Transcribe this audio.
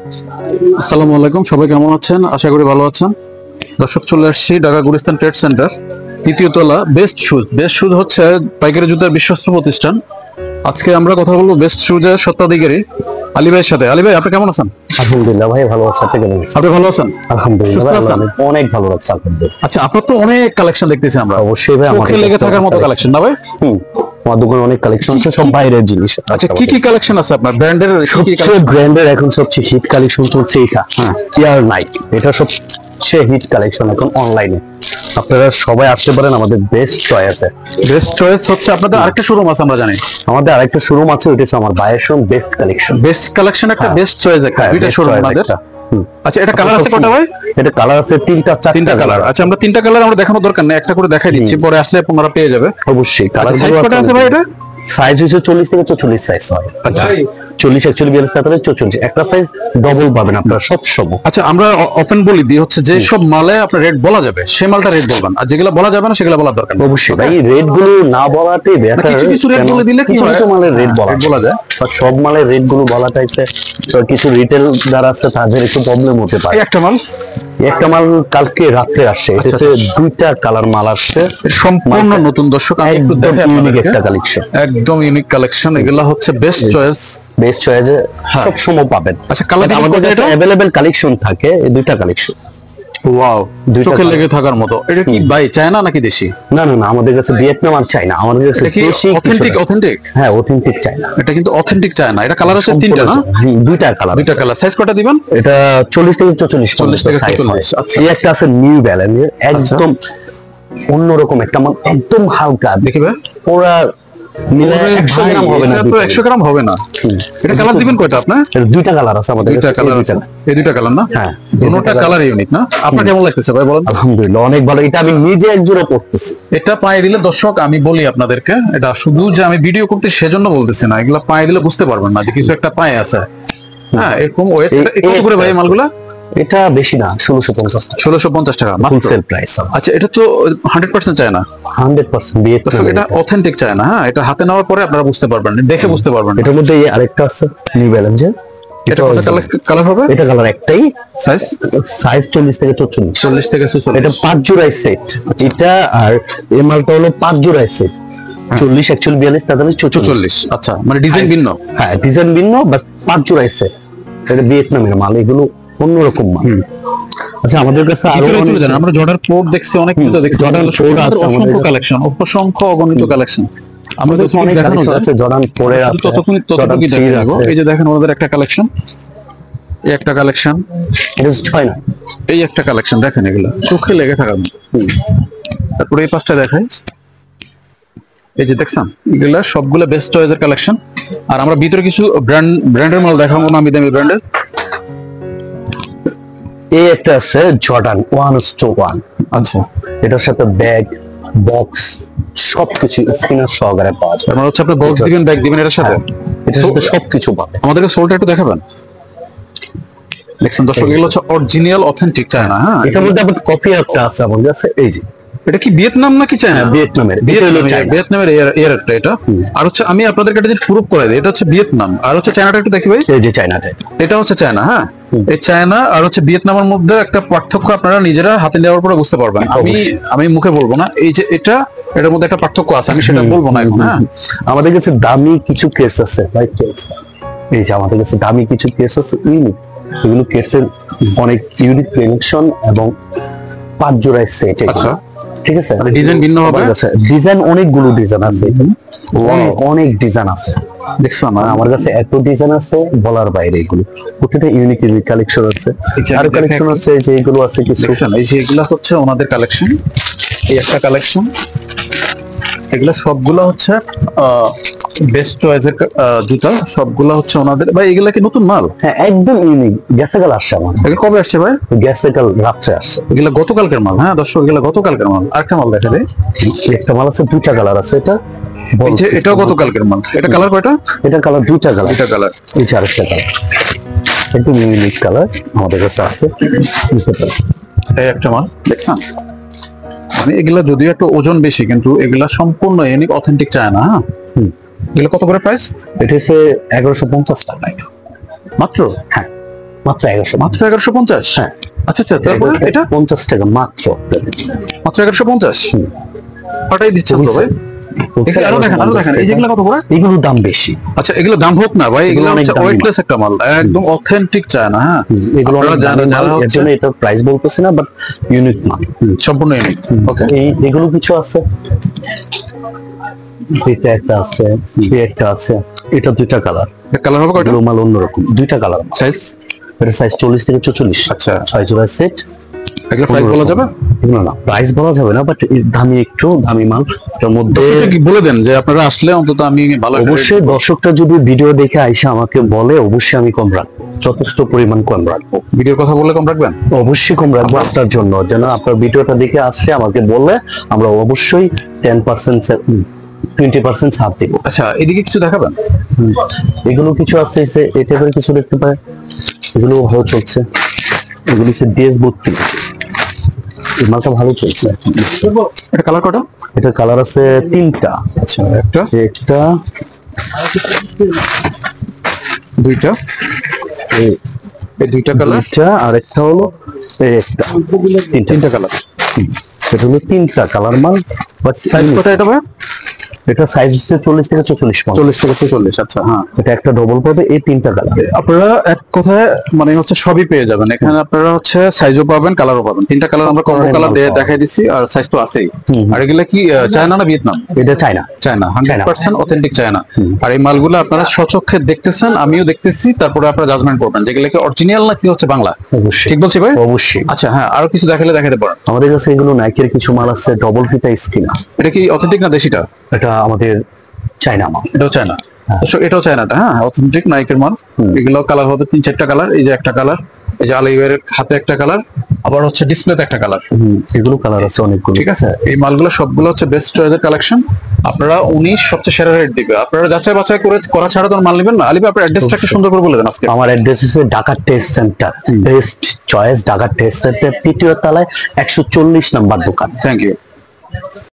আসসালামু আলাইকুম, সবাই কেমন আছেন? আশা করি ভালো আছেন। দর্শক, চলে আসছি ঢাকা গুলিস্তান ট্রেড সেন্টার, তৃতীয় তলা। Best shoes. বেস্ট শুজ হচ্ছে পাইকারি জুতার বিশ্বস্ত প্রতিষ্ঠান। আজকে আমরা কথা বলবো বেস্ট শুজের স্বত্বাধিকারী আলী ভাইয়ের সাথে। আলী ভাই, আপনি কেমন আছেন? আলহামদুলিল্লাহ ভাই, ভালো আছি। আপনি কেমন আছেন? আপনি ভালো আছেন? আলহামদুলিল্লাহ ভাই, সুস্থ আছেন? অনেক ভালো লাগছে আলহামদুলিল্লাহ। আচ্ছা, আপনার তো অনেক কালেকশন দেখতেছি আমরা। অবশ্যই ভাই, চোখে লেগে থাকার মতো কালেকশন না ভাই? আমার দোকানে অনেক কালেকশন আছে, সব বাইরের জিনিস। আচ্ছা, কি কি কালেকশন আছে আপনার ব্র্যান্ডের? সবচেয়ে ব্র্যান্ডের এখন সবচেয়ে হিট কালেকশন চলছে এটা, এয়ার নাইট। এটা সবচেয়ে হিট কালেকশন এখন অনলাইনে। আপনারা সবাই আসতে পারেন, আমাদের বেস্ট চয়েসে। বেস্ট চয়েস হচ্ছে আপনাদের আরেকটা শোরুম আছে আমরা জানি। আমাদের আরেকটা শোরুম আছে, ওইটা হচ্ছে আমার ভাইয়ের showroom, best collection. Best collection একটা, বেস্ট চয়েস একটা, দুইটা শোরুম আমাদের। আচ্ছা, এটা কালার আছে কয়টা ভাই? এটা কালার আছে তিনটা কালার। আচ্ছা, আমরা তিনটা কালার আমরা দেখানোর দরকার নেই, একটা করে দেখাই দিচ্ছি, পরে আসলে আপনারা পেয়ে যাবে। অবশ্যই। কালার সাইজ কয়টা আছে ভাই? এটা সাইজ হচ্ছে 40 থেকে 44 সাইজ হয়। আচ্ছা, 40 41 42 43 44 একটা সাইজ ডবল পাবেন আপনারা সব সময়। আচ্ছা, আমরা ওপেন বলি দিই হচ্ছে যে সব মালে আপনার রেট বলা যাবে, সে মালটা রেট বলবেন, আর যেগুলো বলা যাবে না সেগুলো বলার দরকার নেই। অবশ্যই ভাই, রেট গুলো না বলাতেই বেটার। কিছু কিছু রেট বলে দিলে কি হয়, কিছু মালের রেট বলা যায়, আর সব মালের রেট গুলো বলাটাইছে কিছু রিটেল যারা আছে তাদের একটু প্রবলেম হতে পারে। একটা মাল একটা মাল কালকে রাত্রে আসছে, এটাতে দুইটা কালার মাল আসছে, সম্পূর্ণ নতুন। দর্শক, আমি একটু একদম দেখাই ইউনিক আপনাদেরকে। একটা কালেকশন, একদম ইউনিক কালেকশন। এগুলা হচ্ছে বেস্ট চয়েস। বেস্ট চয়েসে সব সময় পাবেন। আচ্ছা, কালার আমাদের কাছে अवेलेबल কালেকশন থাকে, এই দুইটা কালেকশন। ওয়াও, চোখে লেগে থাকার মতো। এটা কি ভাই চায়না নাকি দেশি? না না না, আমাদের কাছে ভিয়েতনাম আর চায়না। আমাদের কাছে দেশি অথেন্টিক। হ্যাঁ, অথেন্টিক চায়না। এটা কিন্তু অথেন্টিক চায়না। এটা কালার আছে তিনটা না? দুইটা কালার। দুইটা কালার। সাইজ কয়টা দিবেন? এটা 40 থেকে 44 40 থেকে সাইজ 44। হয়। আচ্ছা, এই একটা আছে নিউ ব্যালেন্স, একদম অন্যরকম একটা মাল, একদম হালকা। দেখি ভাই, পুরা মিলে 100 গ্রাম হবে না। এটা তো 100 গ্রাম হবে না। এটা কালার দিবেন কয়টা আপনার? দুইটা কালার আছে আমাদের দুইটা কাছে। কালার আছে। এই দুইটা কালার না? হ্যাঁ, দুটোটা কালার ইউনিক না? আপনার কেমন লাগতেছে ভাই বলেন? আলহামদুলিল্লাহ অনেক ভালো। এটা আমি নিজে একজোড়া পড়তেছি। এটা পায়ে দিলে দর্শক, আমি বলি আপনাদেরকে, এটা শুধু যে আমি ভিডিও করতে সেজন্য বলতেছি না, এগুলা পায়ে দিলে বুঝতে পারবেন না যে কিছু একটা পায়ে আছে। হ্যাঁ, এরকম ওয়েট। কত করে ভাই মালগুলা? এটা বেশি না, 1650 টাকা। 1650 টাকা মাত্র। Wholesale price. আচ্ছা, এটা তো 100% চায় না। 100% দর্শক, এটা অথেন্টিক চায় না। হ্যাঁ, এটা হাতে নেওয়ার পরে আপনারা বুঝতে পারবেন, দেখে বুঝতে পারবেন। এটার মধ্যে আরেকটা আছে নিউ ব্যালেন্সের। এটা কত কালার হবে? এটা কালার একটাই। সাইজ 40 থেকে 44। 40 থেকে 44। এটা 5 জোড়ায় সেট। এটা আর এই মালটা হলো 5 জোড়ায় সেট। 40 41 42 43 44। আচ্ছা, মানে ডিজাইন ভিন্ন। হ্যাঁ, ডিজাইন ভিন্ন, বাট 5 জোড়ায় সেট। এটা ভিয়েতনামের মাল, এগুলো অন্যরকম মাল। আচ্ছা, আমাদের কাছে আরো আমরা জর্ডান কোড দেখছি, অনেক কিছু দেখছি। জর্ডান কোড আছে, অসংখ্য কালেকশন, অসংখ্য অগণিত কালেকশন। আমাদের অনেক দেখানো আছে। জর্ডান 4 এর আছে, ততটুকুই দেখাবো। এই যে দেখেন ওদের একটা কালেকশন, এই একটা কালেকশন, এটা 6 না, এই একটা কালেকশন দেখেন, এগুলো চোখে লেগে থাকার মতো। তারপরে এই পাঁচটা দেখাই, এই যে দেখছেন, এগুলা সবগুলো বেস্ট চয়েসের কালেকশন। আর আমরা ভিতরে কিছু ব্র্যান্ডের মাল দেখাবো, নামি দামি ব্র্যান্ডের। এই একটা আছে জর্ডান 1:1। আচ্ছা, এটার সাথে ব্যাগ, বক্স সবকিছু স্পিনার সহকারে পাওয়া যায়। মানে হচ্ছে আপনি বক্স দিবেন, ব্যাগ দিবেন এটার সাথে। এটার সাথে সবকিছু পাবে। আমাদেরকে সোলটা একটু দেখাবেন। দেখছেন দর্শক, এগুলো হচ্ছে অরিজিনাল অথেন্টিক চায়না। হ্যাঁ, এটার মধ্যে আবার কপি একটা আছে আমার কাছে, এই যে। এটা কি ভিয়েতনাম নাকি চায়না? ভিয়েতনামের। ভিয়েতনামের এয়ারটা এটা। আর হচ্ছে আমি আপনাদেরকে এটা প্রুফ করে দিই, এটা হচ্ছে ভিয়েতনাম। আর হচ্ছে চায়নাটা একটু দেখি ভাই। এই যে চায়নাটা, এটা হচ্ছে চায়না। হ্যাঁ, এই চায়না আর হচ্ছে ভিয়েতনামের মধ্যে একটা পার্থক্য আপনারা নিজেরা হাতে নেওয়ার পরে বুঝতে পারবেন। আমি মুখে বলবো না, এই যে এটার মধ্যে একটা পার্থক্য আছে, আমি সেটা বলবো না এখন। হ্যাঁ, আমাদের কাছে দামি কিছু কেস আছে ভাই। এই যে আমাদের কাছে দামি কিছু কেস আছে, ইউনিক। এগুলো কেসের অনেক ইউনিক কালেকশন এবং 5 জোড়ায় সেট। আচ্ছা, ঠিক আছে। ডিজাইন ভিন্ন হবে। ডিজাইন অনেকগুলো ডিজাইন আছে, অনেক ডিজাইন আছে। দেখছেন, আমার কাছে এত ডিজাইন আছে বলার বাইরে। এগুলো প্রতিটা ইউনিক ইউনিক কালেকশন আছে। আরো কালেকশন আছে, যে এগুলো আছে কিছু। এই যে এগুলা হচ্ছে ওনাদের কালেকশন, এই একটা কালেকশন। এগুলা সবগুলা হচ্ছে বেস্ট চয়েসের জুতা, সবগুলা হচ্ছে ওনাদের। ভাই, এগুলা কি নতুন মাল? হ্যাঁ, একদম ইউনিক। গ্যাসে কাল আসছে আমার। এগুলো কবে আসছে ভাই? গ্যাসে কাল রাত্রে আসছে। এগুলা গতকালকের মাল। হ্যাঁ দর্শক, এগুলা গতকালকের মাল। আরেকটা মাল দেখা যায়, একটা মাল আছে, দুইটা কালার আছে। এটা এটাও গতকালকের মাল। এটা কালার কয়টা? এটা কালার দুইটা কালার। দুইটা কালার। এই যে আরেকটা কালার, একদম ইউনিক কালার আমাদের কাছে আছে। এই একটা মাল দেখছেন, মানে এগুলা যদিও একটু ওজন বেশি, কিন্তু এগুলা সম্পূর্ণ ইউনিক অথেন্টিক চায়না। হ্যাঁ, এগুলো কত করে প্রাইস? এটা হচ্ছে 1150 টাকা মাত্র। হ্যাঁ, মাত্র 1150। মাত্র 1150? হ্যাঁ। আচ্ছা আচ্ছা, তারপরে এটা 50 টাকা মাত্র। মাত্র 1150 পাঠাই দিচ্ছেন তো ভাই? আরো দেখেন এই যেগুলো কত করে? এগুলোর দাম বেশি। আচ্ছা, এগুলো দাম হোক না ভাই, এগুলো অনেক হচ্ছে দামি ওয়েটলেস একটা মাল, একদম অথেন্টিক চায়না। হ্যাঁ, এগুলো আপনারা যারা এর জন্য এটা প্রাইস বলতেছি না, বাট ইউনিক মাল, সম্পূর্ণ ইউনিক। ওকে, এগুলো কিছু আছে, এটা একটা আছে, একটা আছে, এটা দুইটা কালার। কালার হবে কয়টা? এগুলো মাল অন্যরকম, দুইটা কালার। সাইজ? এটা সাইজ 40 থেকে 44। আচ্ছা, 6 জোড়া সেট। এগুলো প্রাইস বলা যাবে? এগুলো না, প্রাইস বলা যাবে না, বাট দামি, একটু দামি মাল। এর মধ্যে কি বলে দেন যে আপনারা আসলে অন্তত আমি ভালো একটা অবশ্যই দর্শকটা যদি ভিডিও দেখে আইসা আমাকে বলে, অবশ্যই আমি কম রাখবো, যথেষ্ট পরিমাণ কম রাখবো। ভিডিওর কথা বললে কম রাখবেন? অবশ্যই কম রাখবো আপনার জন্য, যেন আপনার ভিডিওটা দেখে আসছে আমাকে বললে আমরা অবশ্যই 10% 20% ছাড় দিব। আচ্ছা, এদিকে কিছু দেখাবেন? এগুলো কিছু আছে, এই টাইপের কিছু দেখতে পায়, এগুলো ভালো চলছে। এগুলো হচ্ছে DS32, এই মালটা ভালো চলছে। এটা কালার কটা? এটার কালার আছে 3টা। আচ্ছা, একটা, একটা, দুইটা, এই দুইটা কালার, দুইটা, আর একটা হলো এই একটা, তিনটা কালার। এটা হলো 3টা কালার মাল। বাট সাইজ কত এটা ভাই? এটা সাইজ হচ্ছে 40 থেকে 44 মাল। 40 থেকে 44। আচ্ছা, হ্যাঁ, এটা একটা ডবল পাবে, এই 3টা কালার। আপনারা এক কথায় মানে হচ্ছে সবই পেয়ে যাবেন এখানে। আপনারা হচ্ছে সাইজও পাবেন, কালারও পাবেন। 3টা কালার আমরা কম্বো কালার দেখাই দিচ্ছি, আর সাইজ তো আছেই। আর এগুলা কি চায়না না ভিয়েতনাম? এটা চায়না। China, 100% authentic China. আর এই মালগুলো আপনারা স্বচক্ষে দেখতেছেন, আমিও দেখতেছি, তারপরে আপনারা জাজমেন্ট করবেন যেগুলো কি অরিজিনাল না কি হচ্ছে বাংলা। অবশ্যই, ঠিক বলছি ভাই? অবশ্যই। আচ্ছা, হ্যাঁ, আরো কিছু দেখালে দেখাতে পারেন। আমাদের কাছে এগুলো নাইকের কিছু মাল আছে, ডবল ফিতা স্কিনা। এটা কি অথেন্টিক না দেশিটা? এটা আমাদের চায়না মাল। এটাও চায়না? এটাও চায়নাটা, হ্যাঁ, অথেন্টিক নাইকের মাল। এগুলো কালার হবে 3-4টা কালার। এই যে একটা কালার, এই যে আলিওয়ের হাতে একটা কালার, আবার হচ্ছে ডিসপ্লেতে একটা কালার। এগুলো কালার আছে অনেকগুলো। ঠিক আছে, এই মালগুলো সবগুলো হচ্ছে বেস্ট চয়েসের কালেকশন। আপনারা 19 সবচেয়ে সেরা রেট দিবে। আপনারা যাচাই বাছাই করে করা ছাড়া তো মাল নেবেন না। আলিবে আপনার অ্যাড্রেসটা একটু সুন্দর করে বলে দেন আজকে। আমার অ্যাড্রেস হচ্ছে Dhaka test centre, best choice Dhaka test centre, 3য় তলায় 140 নাম্বার দোকান। Thank you.